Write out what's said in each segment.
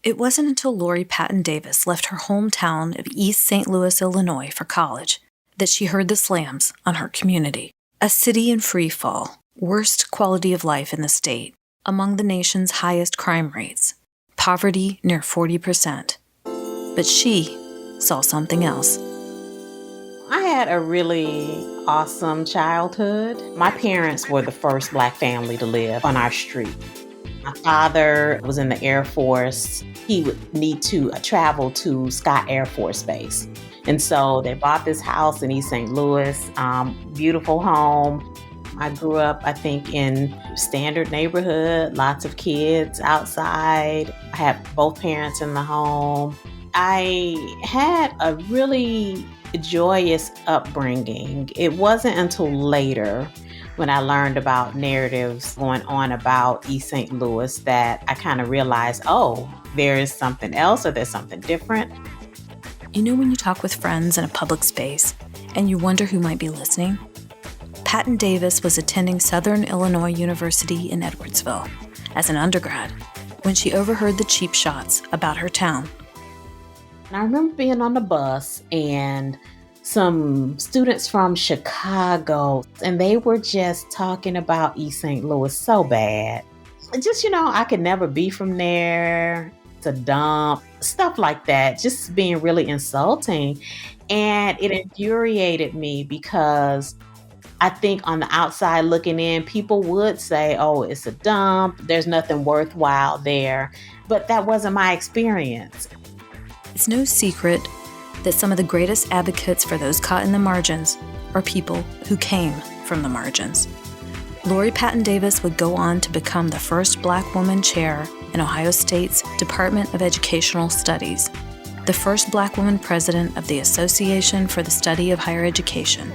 It wasn't until Lori Patton Davis left her hometown of East St. Louis, Illinois for college that she heard the slams on her community. A city in free fall, worst quality of life in the state, among the nation's highest crime rates, poverty near 40%. But she saw something else. I had a really awesome childhood. My parents were the first Black family to live on our street. My father was in the Air Force. He would need to travel to Scott Air Force Base. And so they bought this house in East St. Louis, beautiful home. I grew up, I think, in standard neighborhood, lots of kids outside. I had both parents in the home. I had a really joyous upbringing. It wasn't until later when I learned about narratives going on about East St. Louis that I kind of realized, oh, there is something else or there's something different. You know when you talk with friends in a public space and you wonder who might be listening? Patton Davis was attending Southern Illinois University in Edwardsville as an undergrad when she overheard the cheap shots about her town. And I remember being on the bus and some students from Chicago, and they were just talking about East St. Louis so bad. Just, I could never be from there. It's a dump, stuff like that, just being really insulting. And it infuriated me because I think on the outside looking in, people would say, oh, it's a dump. There's nothing worthwhile there. But that wasn't my experience. It's no secret that some of the greatest advocates for those caught in the margins are people who came from the margins. Lori Patton Davis would go on to become the first Black woman chair in Ohio State's Department of Educational Studies, the first Black woman president of the Association for the Study of Higher Education,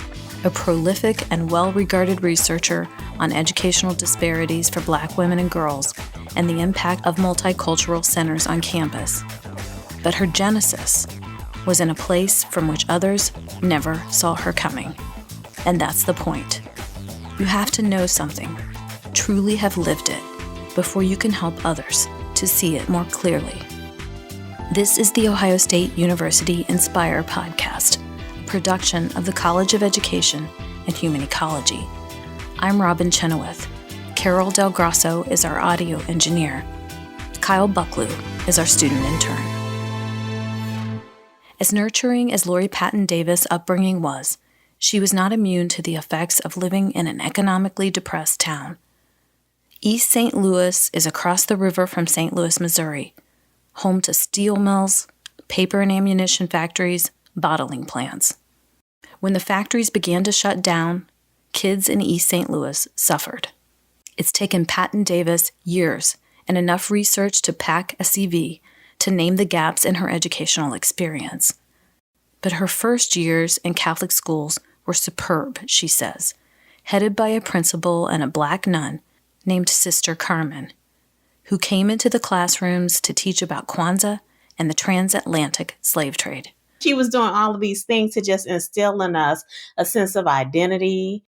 a prolific and well-regarded researcher on educational disparities for Black women and girls and the impact of multicultural centers on campus. But her genesis was in a place from which others never saw her coming. And that's the point. You have to know something, truly have lived it, before you can help others to see it more clearly. This is the Ohio State University Inspire podcast, a production of the College of Education and Human Ecology. I'm Robin Chenoweth. Carol Del Grosso is our audio engineer. Kyle Bucklew is our student intern. As nurturing as Lori Patton Davis' upbringing was, she was not immune to the effects of living in an economically depressed town. East St. Louis is across the river from St. Louis, Missouri, home to steel mills, paper and ammunition factories, bottling plants. When the factories began to shut down, kids in East St. Louis suffered. It's taken Patton Davis years and enough research to pack a CV to name the gaps in her educational experience. But her first years in Catholic schools were superb, she says, headed by a principal and a Black nun named Sister Carmen, who came into the classrooms to teach about Kwanzaa and the transatlantic slave trade. She was doing all of these things to just instill in us a sense of identity,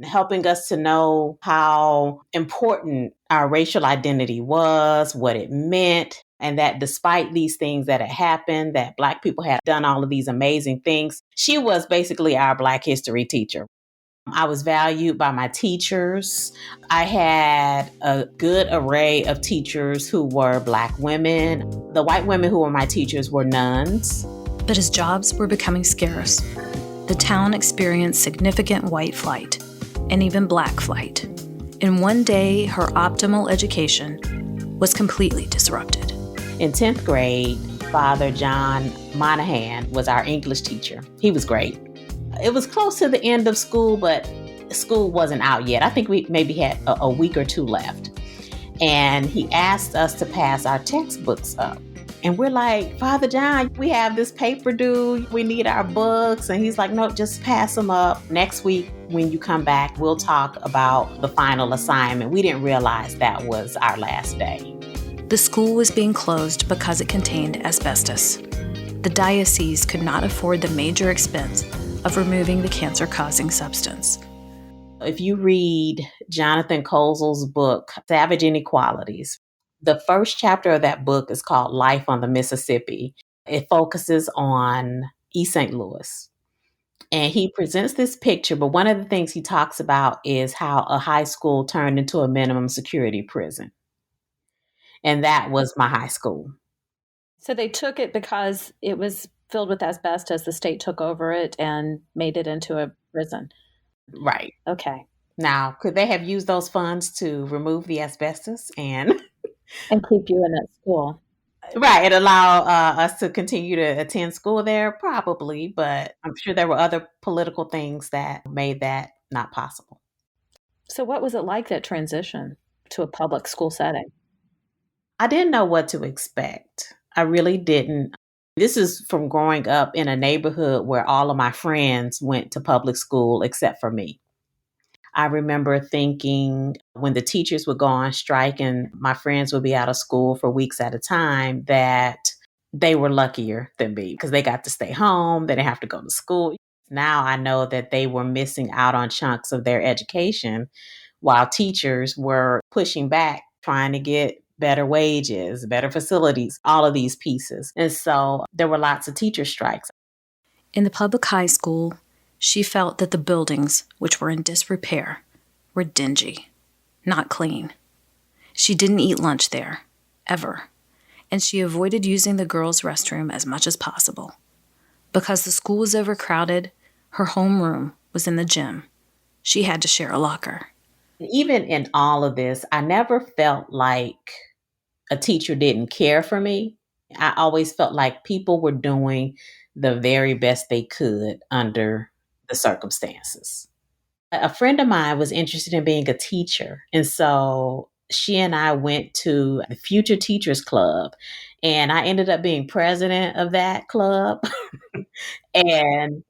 helping us to know how important our racial identity was, what it meant, and that despite these things that had happened, that Black people had done all of these amazing things, she was basically our Black history teacher. I was valued by my teachers. I had a good array of teachers who were Black women. The white women who were my teachers were nuns. But as jobs were becoming scarce, the town experienced significant white flight and even Black flight. In one day, her optimal education was completely disrupted. In 10th grade, Father John Monahan was our English teacher. He was great. It was close to the end of school, but school wasn't out yet. I think we maybe had a week or two left. And he asked us to pass our textbooks up. And we're like, Father John, we have this paper due. We need our books. And he's like, no, just pass them up. Next week, when you come back, we'll talk about the final assignment. We didn't realize that was our last day. The school was being closed because it contained asbestos. The diocese could not afford the major expense of removing the cancer-causing substance. If you read Jonathan Kozol's book, Savage Inequalities, The first chapter of that book is called Life on the Mississippi. It focuses on East St. Louis. And he presents this picture, but one of the things he talks about is how a high school turned into a minimum security prison. And that was my high school. So they took it because it was filled with asbestos. The state took over it and made it into a prison. Right. Okay. Now, could they have used those funds to remove the asbestos and keep you in that school? right, and allow us to continue to attend school there? Probably, but I'm sure there were other political things that made that not possible. So what was it like, that transition to a public school setting? I didn't know what to expect. I really didn't. This is from growing up in a neighborhood where all of my friends went to public school except for me. I remember thinking when the teachers would go on strike and my friends would be out of school for weeks at a time, that they were luckier than me because they got to stay home. They didn't have to go to school. Now I know that they were missing out on chunks of their education while teachers were pushing back, trying to get better wages, better facilities, all of these pieces. And so there were lots of teacher strikes. In the public high school, she felt that the buildings, which were in disrepair, were dingy, not clean. She didn't eat lunch there, ever, and she avoided using the girls' restroom as much as possible. Because the school was overcrowded, her homeroom was in the gym. She had to share a locker. Even in all of this, I never felt like a teacher didn't care for me. I always felt like people were doing the very best they could under the circumstances. A friend of mine was interested in being a teacher. And so she and I went to the Future Teachers Club. And I ended up being president of that club and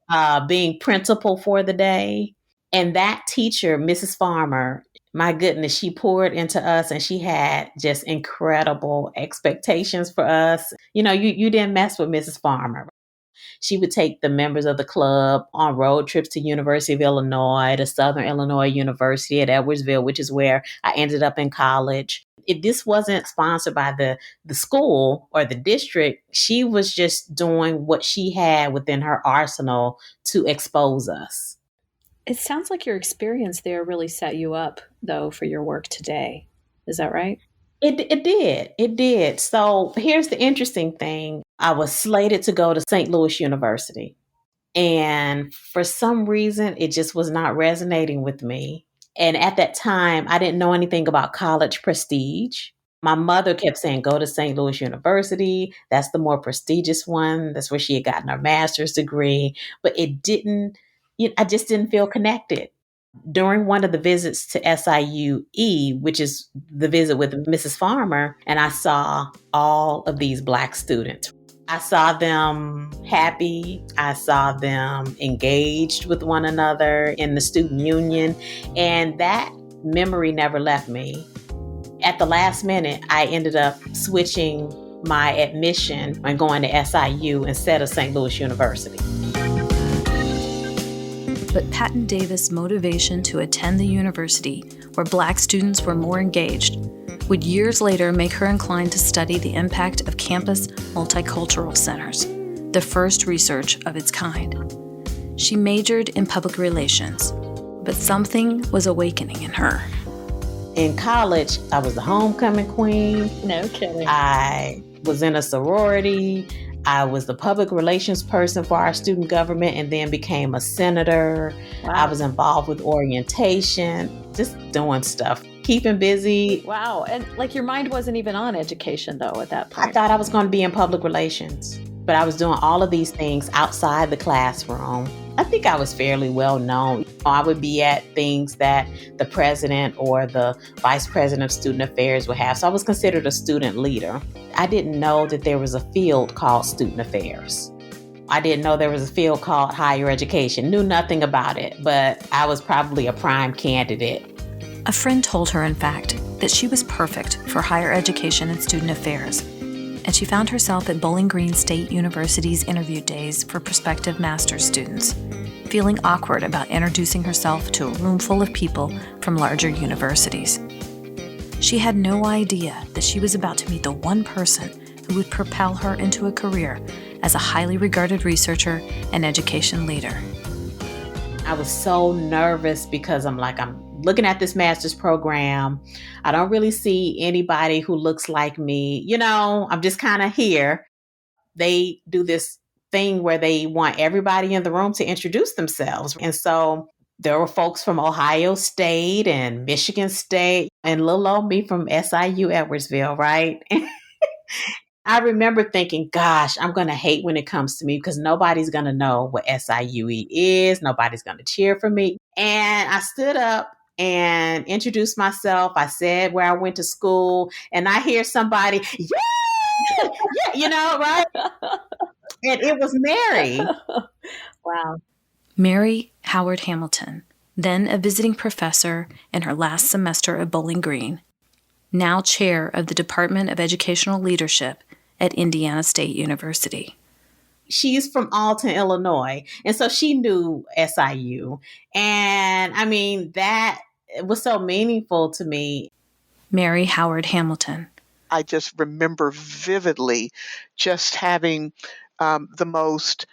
being principal for the day. And that teacher, Mrs. Farmer, my goodness, she poured into us and she had just incredible expectations for us. You know, you didn't mess with Mrs. Farmer. She would take the members of the club on road trips to University of Illinois, to Southern Illinois University at Edwardsville, which is where I ended up in college. This wasn't sponsored by the school or the district. She was just doing what she had within her arsenal to expose us. It sounds like your experience there really set you up, though, for your work today. Is that right? It did. It did. So here's the interesting thing. I was slated to go to St. Louis University. And for some reason, it just was not resonating with me. And at that time, I didn't know anything about college prestige. My mother kept saying, go to St. Louis University. That's the more prestigious one. That's where she had gotten her master's degree. But it didn't, I just didn't feel connected. During one of the visits to SIUE, which is the visit with Mrs. Farmer, and I saw all of these Black students. I saw them happy. I saw them engaged with one another in the student union. And that memory never left me. At the last minute, I ended up switching my admission and going to SIU instead of St. Louis University. But Patton Davis' motivation to attend the university, where Black students were more engaged, would years later make her inclined to study the impact of campus multicultural centers, the first research of its kind. She majored in public relations, but something was awakening in her. In college, I was the homecoming queen. No kidding. I was in a sorority. I was the public relations person for our student government and then became a senator. Wow. I was involved with orientation, just doing stuff, keeping busy. Wow. And like your mind wasn't even on education, though, at that point. I thought I was going to be in public relations, but I was doing all of these things outside the classroom. I think I was fairly well known. I would be at things that the president or the vice president of student affairs would have. So I was considered a student leader. I didn't know that there was a field called student affairs. I didn't know there was a field called higher education. Knew nothing about it, but I was probably a prime candidate. A friend told her, in fact, that she was perfect for higher education and student affairs. And she found herself at Bowling Green State University's interview days for prospective master's students, feeling awkward about introducing herself to a room full of people from larger universities. She had no idea that she was about to meet the one person who would propel her into a career as a highly regarded researcher and education leader. I was so nervous because I'm looking at this master's program. I don't really see anybody who looks like me. I'm just kind of here. They do this thing where they want everybody in the room to introduce themselves. And so there were folks from Ohio State and Michigan State and little old me from SIU Edwardsville, right? I remember thinking, gosh, I'm going to hate when it comes to me because nobody's going to know what SIUE is. Nobody's going to cheer for me. And I stood up and introduced myself. I said where I went to school, and I hear somebody, yeah, right? And it was Mary. Wow. Mary Howard Hamilton, then a visiting professor in her last semester at Bowling Green, now chair of the Department of Educational Leadership at Indiana State University. She's from Alton, Illinois. And so she knew SIU. And I mean, that was so meaningful to me. Mary Howard Hamilton. I just remember vividly just having the most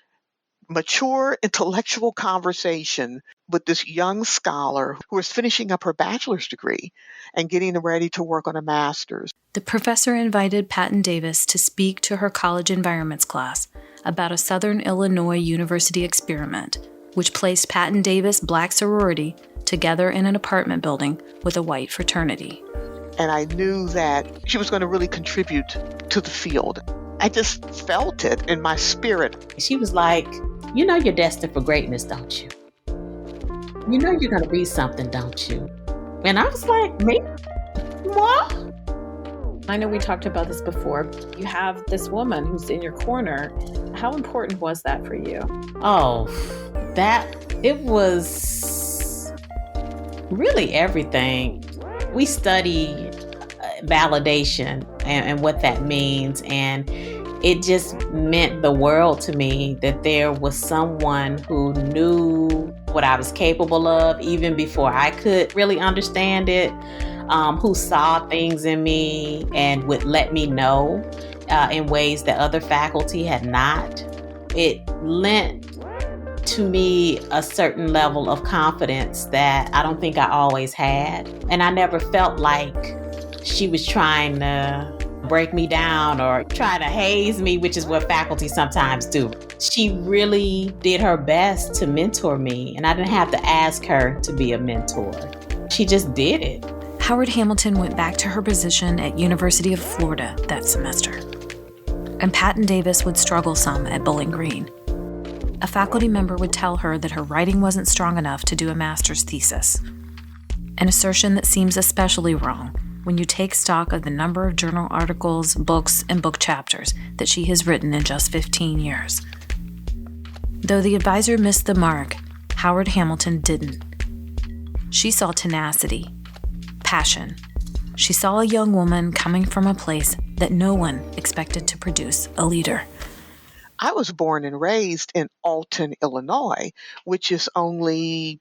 mature intellectual conversation with this young scholar who was finishing up her bachelor's degree and getting ready to work on a master's. The professor invited Patton Davis to speak to her college environments class about a Southern Illinois University experiment, which placed Patton Davis' black sorority together in an apartment building with a white fraternity. And I knew that she was going to really contribute to the field. I just felt it in my spirit. She was like, you're destined for greatness, don't you? You're going to be something, don't you? And I was like, me? What? I know we talked about this before. You have this woman who's in your corner. How important was that for you? Oh, it was really everything. We study validation and what that means. And it just meant the world to me that there was someone who knew what I was capable of even before I could really understand it, who saw things in me and would let me know in ways that other faculty had not. It lent to me a certain level of confidence that I don't think I always had. And I never felt like she was trying to break me down or try to haze me, which is what faculty sometimes do. She really did her best to mentor me, and I didn't have to ask her to be a mentor. She just did it. Howard Hamilton went back to her position at University of Florida that semester. And Patton Davis would struggle some at Bowling Green. A faculty member would tell her that her writing wasn't strong enough to do a master's thesis, an assertion that seems especially wrong when you take stock of the number of journal articles, books, and book chapters that she has written in just 15 years. Though the advisor missed the mark, Howard Hamilton didn't. She saw tenacity, passion. She saw a young woman coming from a place that no one expected to produce a leader. I was born and raised in Alton, Illinois, which is only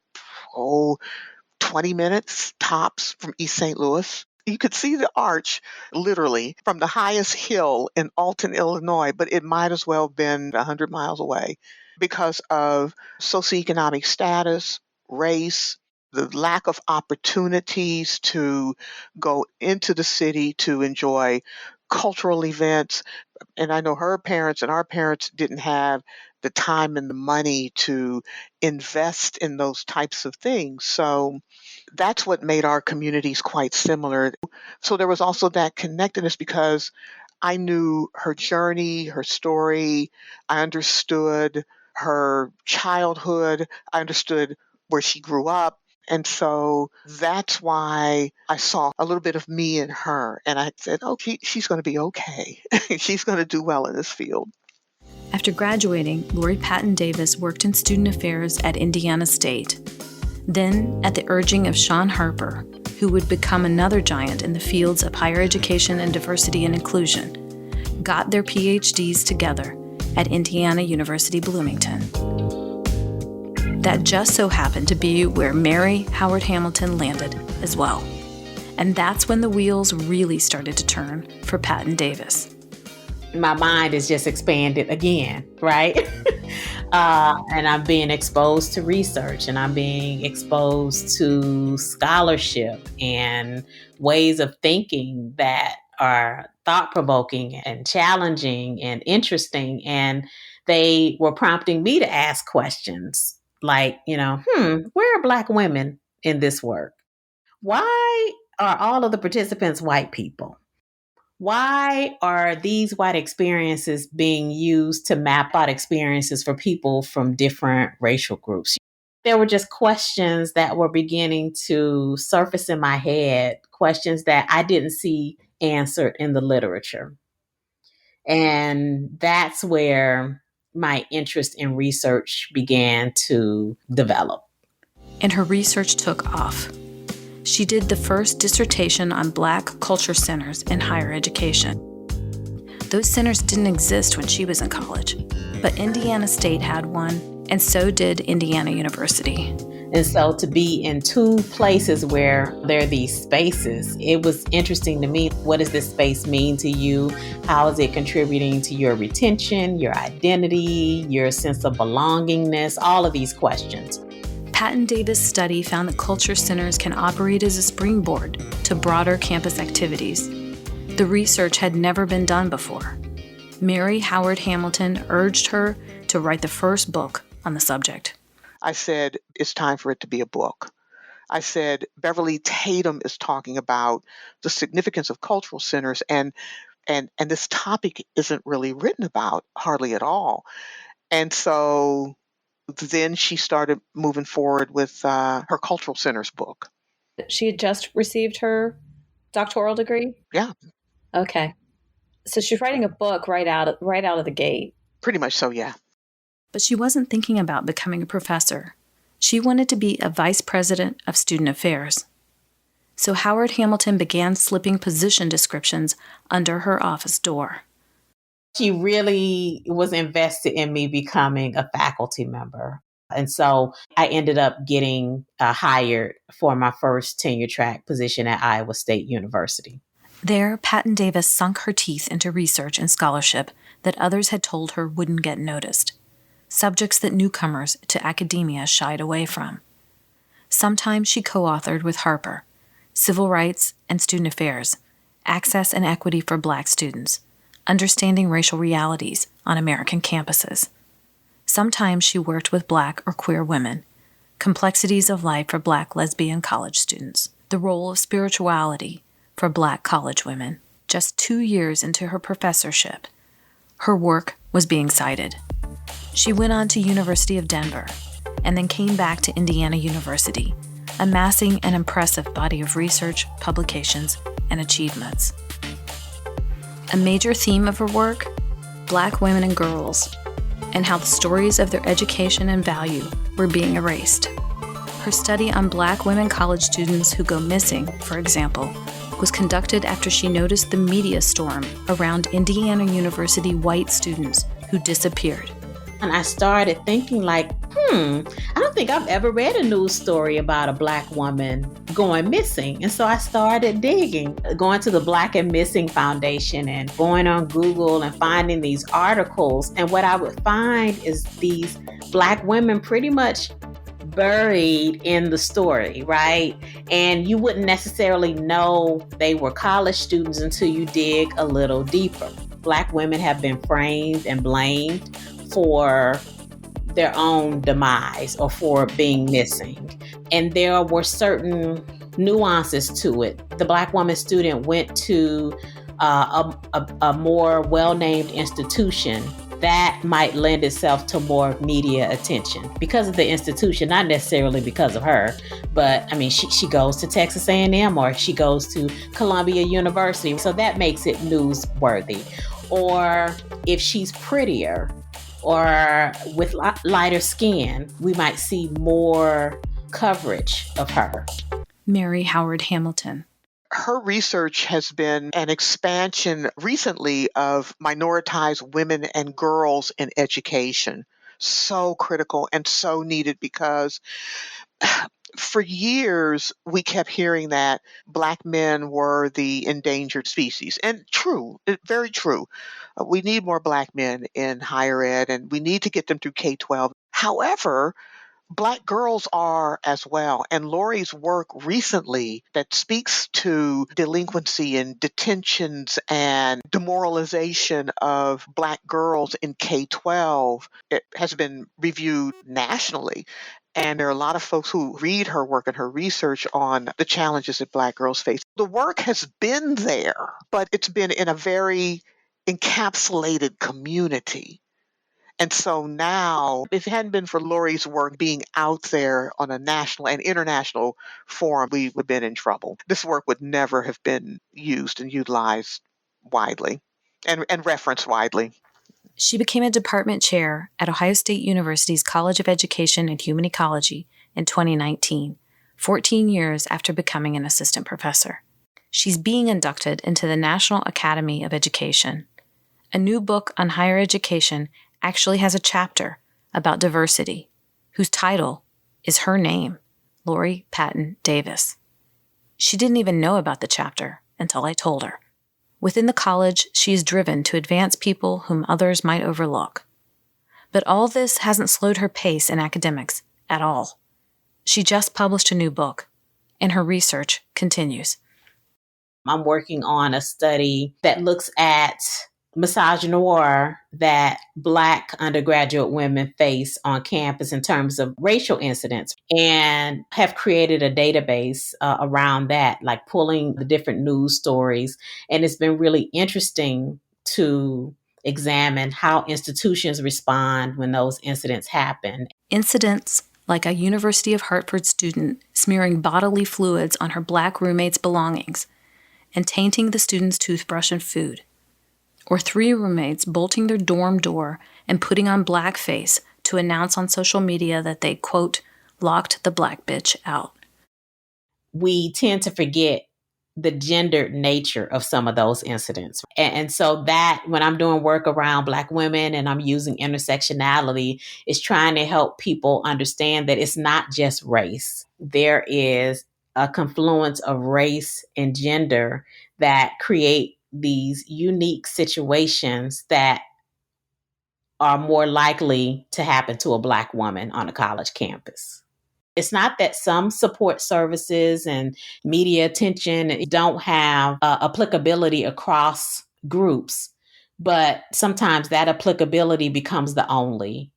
20 minutes tops from East St. Louis. You could see the arch literally from the highest hill in Alton, Illinois, but it might as well have been 100 miles away because of socioeconomic status, race, the lack of opportunities to go into the city to enjoy cultural events. And I know her parents and our parents didn't have the time and the money to invest in those types of things. So that's what made our communities quite similar. So there was also that connectedness because I knew her journey, her story. I understood her childhood. I understood where she grew up. And so that's why I saw a little bit of me in her. And I said, she's going to be okay. She's going to do well in this field. After graduating, Lori Patton Davis worked in student affairs at Indiana State. Then, at the urging of Sean Harper, who would become another giant in the fields of higher education and diversity and inclusion, got their PhDs together at Indiana University Bloomington. That just so happened to be where Mary Howard Hamilton landed as well. And that's when the wheels really started to turn for Patton Davis. My mind is just expanded again, right? And I'm being exposed to research, and I'm being exposed to scholarship and ways of thinking that are thought-provoking and challenging and interesting. And they were prompting me to ask questions like, where are Black women in this work? Why are all of the participants white people? Why are these white experiences being used to map out experiences for people from different racial groups? There were just questions that were beginning to surface in my head, questions that I didn't see answered in the literature. And that's where my interest in research began to develop. And her research took off. She did the first dissertation on Black culture centers in higher education. Those centers didn't exist when she was in college, but Indiana State had one, and so did Indiana University. And so to be in two places where there are these spaces, it was interesting to me. What does this space mean to you? How is it contributing to your retention, your identity, your sense of belongingness, all of these questions? Patton Davis' study found that culture centers can operate as a springboard to broader campus activities. The research had never been done before. Mary Howard Hamilton urged her to write the first book on the subject. I said, it's time for it to be a book. I said, Beverly Tatum is talking about the significance of cultural centers, and this topic isn't really written about hardly at all. And so then she started moving forward with her cultural centers book. She had just received her doctoral degree? Yeah. Okay. So she's writing a book right out of the gate. Pretty much so, yeah. But she wasn't thinking about becoming a professor. She wanted to be a vice president of student affairs. So Howard Hamilton began slipping position descriptions under her office door. She really was invested in me becoming a faculty member. And so I ended up getting hired for my first tenure track position at Iowa State University. There, Patton Davis sunk her teeth into research and scholarship that others had told her wouldn't get noticed, subjects that newcomers to academia shied away from. Sometimes she co-authored with Harper, Civil Rights and Student Affairs, Access and Equity for Black Students, Understanding Racial Realities on American Campuses. Sometimes she worked with Black or queer women, Complexities of Life for Black lesbian college students, the role of spirituality for Black college women. Just 2 years into her professorship, her work was being cited. She went on to University of Denver and then came back to Indiana University, amassing an impressive body of research, publications, and achievements. A major theme of her work, Black women and girls, and how the stories of their education and value were being erased. Her study on Black women college students who go missing, for example, was conducted after she noticed the media storm around Indiana University white students who disappeared. And I started thinking like, I don't think I've ever read a news story about a Black woman going missing. And so I started digging, going to the Black and Missing Foundation and going on Google and finding these articles. And what I would find is these Black women pretty much buried in the story, right? And you wouldn't necessarily know they were college students until you dig a little deeper. Black women have been framed and blamed for their own demise or for being missing. And there were certain nuances to it. The Black woman student went to a more well-named institution that might lend itself to more media attention because of the institution, not necessarily because of her. But I mean, she goes to Texas A&M or she goes to Columbia University. So that makes it newsworthy. Or if she's prettier or with lighter skin, we might see more coverage of her. Mary Howard Hamilton. Her research has been an expansion recently of minoritized women and girls in education. So critical and so needed because For years, we kept hearing that Black men were the endangered species. And true, very true. We need more Black men in higher ed, and we need to get them through K-12. However, Black girls are as well. And Lori's work recently that speaks to delinquency and detentions and demoralization of Black girls in K-12, it has been reviewed nationally. And there are a lot of folks who read her work and her research on the challenges that Black girls face. The work has been there, but it's been in a very encapsulated community. And so now, if it hadn't been for Lori's work being out there on a national and international forum, we would have been in trouble. This work would never have been used and utilized widely and referenced widely. She became a department chair at Ohio State University's College of Education and Human Ecology in 2019, 14 years after becoming an assistant professor. She's being inducted into the National Academy of Education. A new book on higher education actually has a chapter about diversity, whose title is her name, Lori Patton Davis. She didn't even know about the chapter until I told her. Within the college, she is driven to advance people whom others might overlook. But all this hasn't slowed her pace in academics at all. She just published a new book, and her research continues. I'm working on a study that looks at misogynoir that Black undergraduate women face on campus in terms of racial incidents, and have created a database around that, like pulling the different news stories. And it's been really interesting to examine how institutions respond when those incidents happen. Incidents like a University of Hartford student smearing bodily fluids on her Black roommate's belongings and tainting the student's toothbrush and food. Or 3 roommates bolting their dorm door and putting on blackface to announce on social media that they, quote, locked the Black bitch out. We tend to forget the gendered nature of some of those incidents. And so that when I'm doing work around Black women and I'm using intersectionality, is trying to help people understand that it's not just race. There is a confluence of race and gender that create these unique situations that are more likely to happen to a Black woman on a college campus. It's not that some support services and media attention don't have applicability across groups, but sometimes that applicability becomes the only,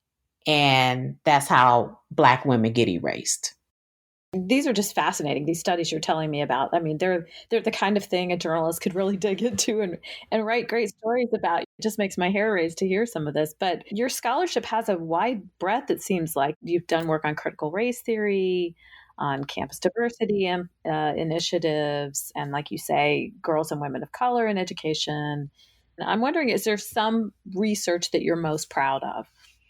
and that's how Black women get erased. These are just fascinating, these studies you're telling me about. I mean, they're the kind of thing a journalist could really dig into and write great stories about. It just makes my hair raise to hear some of this. But your scholarship has a wide breadth, it seems like. You've done work on critical race theory, on campus diversity initiatives, and like you say, girls and women of color in education. I'm wondering, is there some research that you're most proud of?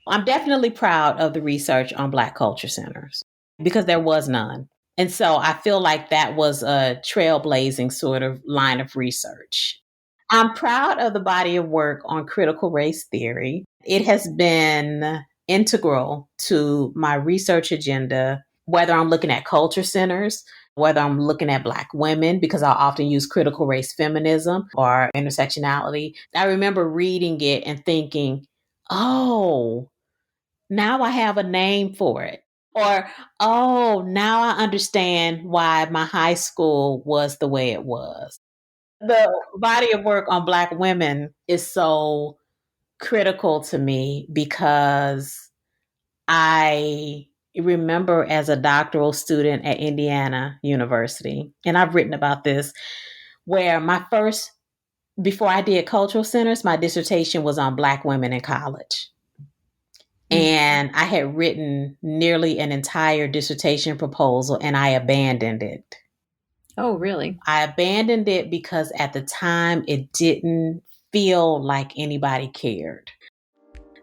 I'm definitely proud of the research on Black culture centers, because there was none. And so I feel like that was a trailblazing sort of line of research. I'm proud of the body of work on critical race theory. It has been integral to my research agenda, whether I'm looking at culture centers, whether I'm looking at Black women, because I often use critical race feminism or intersectionality. I remember reading it and thinking, oh, now I have a name for it. Or, oh, now I understand why my high school was the way it was. The body of work on Black women is so critical to me because I remember as a doctoral student at Indiana University, and I've written about this, where before I did cultural centers, my dissertation was on Black women in college. And I had written nearly an entire dissertation proposal and I abandoned it. Oh, really? I abandoned it because at the time it didn't feel like anybody cared.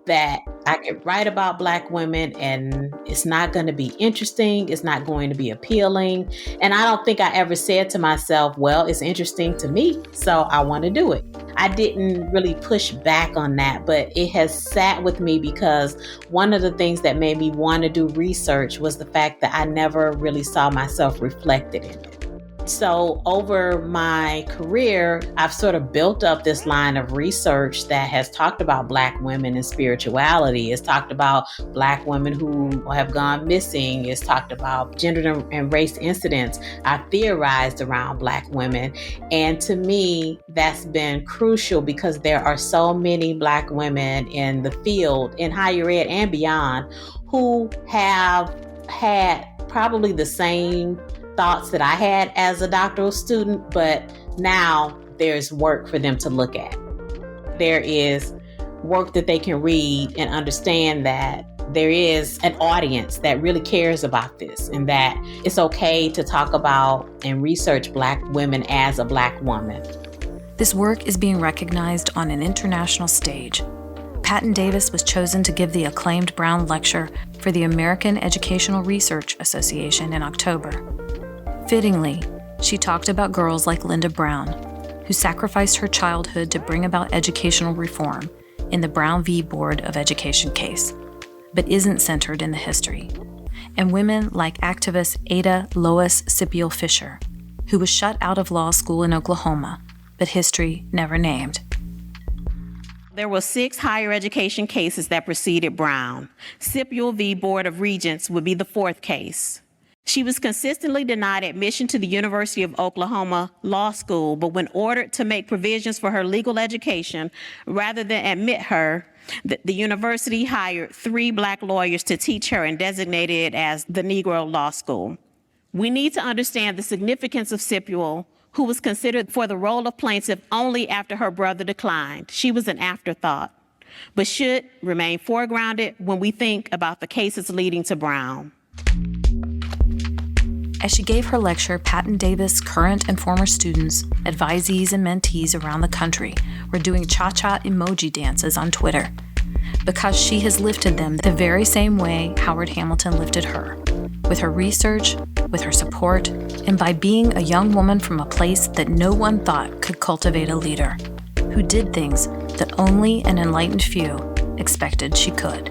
that I could write about Black women and it's not going to be interesting. It's not going to be appealing. And I don't think I ever said to myself, well, it's interesting to me, so I want to do it. I didn't really push back on that, but it has sat with me because one of the things that made me want to do research was the fact that I never really saw myself reflected in it. So over my career, I've sort of built up this line of research that has talked about Black women and spirituality. It's talked about Black women who have gone missing. It's talked about gender and race incidents. I've theorized around Black women. And to me, that's been crucial because there are so many Black women in the field, in higher ed and beyond, who have had probably the same thoughts that I had as a doctoral student, but now there's work for them to look at. There is work that they can read and understand that there is an audience that really cares about this and that it's okay to talk about and research Black women as a Black woman. This work is being recognized on an international stage. Patton Davis was chosen to give the acclaimed Brown Lecture for the American Educational Research Association in October. Fittingly, she talked about girls like Linda Brown, who sacrificed her childhood to bring about educational reform in the Brown v. Board of Education case, but isn't centered in the history, and women like activist Ada Lois Scipio Fisher, who was shut out of law school in Oklahoma, but history never named. There were 6 higher education cases that preceded Brown. Scipio v. Board of Regents would be the 4th case. She was consistently denied admission to the University of Oklahoma Law School, but when ordered to make provisions for her legal education, rather than admit her, the university hired 3 Black lawyers to teach her and designated it as the Negro Law School. We need to understand the significance of Scipio, who was considered for the role of plaintiff only after her brother declined. She was an afterthought, but should remain foregrounded when we think about the cases leading to Brown. As she gave her lecture, Patton Davis' current and former students, advisees, and mentees around the country were doing cha-cha emoji dances on Twitter because she has lifted them the very same way Howard Hamilton lifted her, with her research, with her support, and by being a young woman from a place that no one thought could cultivate a leader, who did things that only an enlightened few expected she could.